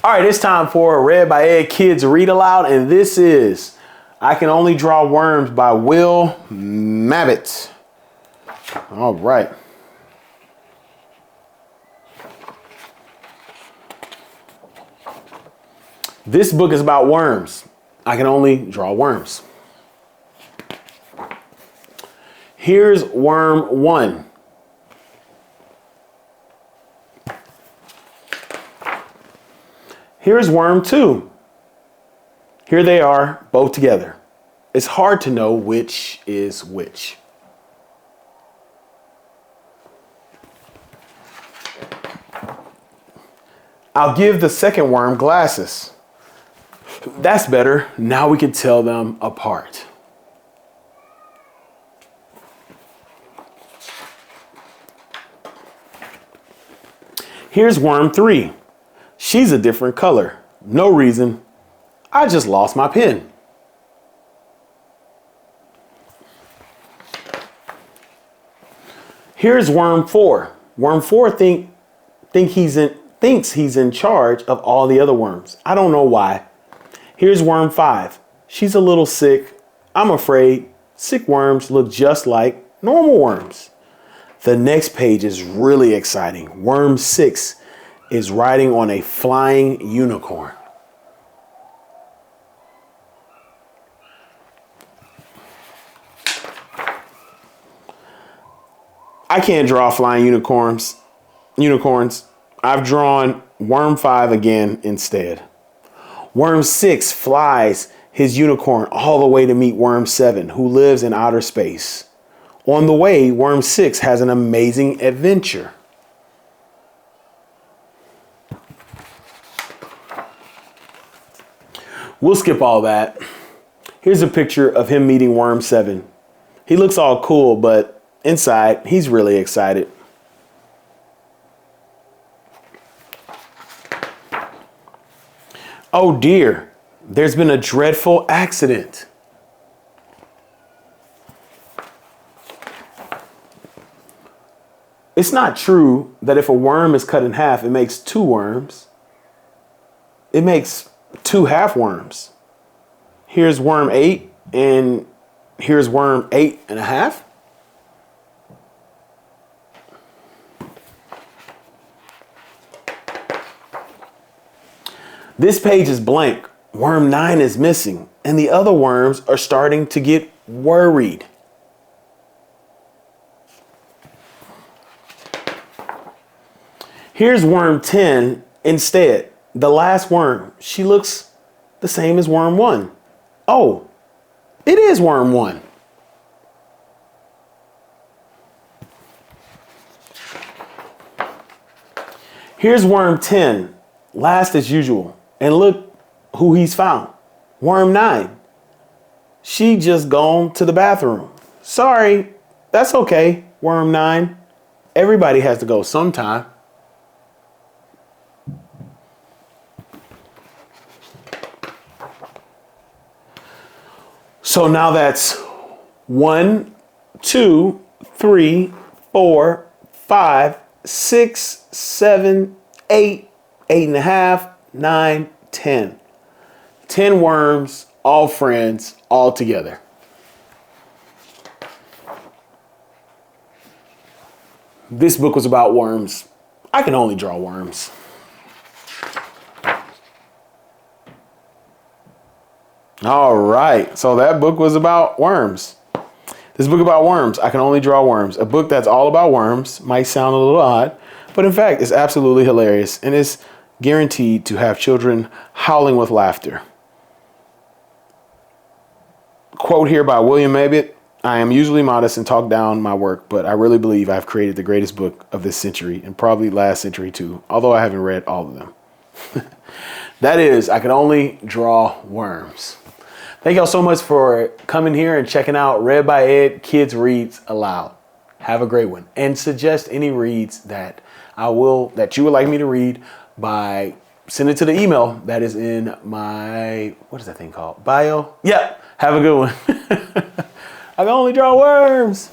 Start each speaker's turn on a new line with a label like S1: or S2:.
S1: All right, it's time for Read by Ed Kids Read Aloud, and this is I Can Only Draw Worms by Will Mabbitt. All right. This book is about worms. I can only draw worms. Here's worm 1. Here's worm 2. Here they are, both together. It's hard to know which is which. I'll give the second worm glasses. That's better. Now we can tell them apart. Here's worm 3. She's a different color. No reason. I just lost my pen. Here's worm 4. Worm 4 thinks he's in charge of all the other worms. I don't know why. Here's worm 5. She's a little sick. I'm afraid sick worms look just like normal worms. The next page is really exciting. Worm 6 is riding on a flying unicorn. I can't draw flying unicorns. I've drawn worm 5 again instead. Worm 6 flies his unicorn all the way to meet worm 7, who lives in outer space. On the way, worm 6 has an amazing adventure. We'll skip all that. Here's a picture of him meeting worm 7. He looks all cool, but inside, he's really excited. Oh dear, there's been a dreadful accident. It's not true that if a worm is cut in half, it makes 2 worms. It makes 2 half worms. Here's worm 8 and here's worm 8 and a half. This page is blank. Worm 9 is missing and the other worms are starting to get worried. Here's worm 10 instead. The last worm. She looks the same as worm 1. Oh, it is worm 1. Here's worm 10, last as usual. And look who he's found. Worm 9. She just gone to the bathroom. Sorry, that's okay, worm 9. Everybody has to go sometime. So now that's 1, 2, 3, 4, 5, 6, 7, 8, 8 and a half, 9, 10. 10 worms, all friends, all together. This book was about worms. I can only draw worms. All right, so that book was about worms. This book about worms, I Can Only Draw Worms. A book that's all about worms might sound a little odd, but in fact, it's absolutely hilarious and is guaranteed to have children howling with laughter. Quote here by Will Mabbitt: I am usually modest and talk down my work, but I really believe I've created the greatest book of this century and probably last century too, although I haven't read all of them. That is, I Can Only Draw Worms. Thank y'all so much for coming here and checking out Read by Ed Kids Reads Aloud. Have a great one. And suggest any reads that you would like me to read by sending it to the email that is in my, what is that thing called? Bio? Yeah. Have a good one. I can only draw worms.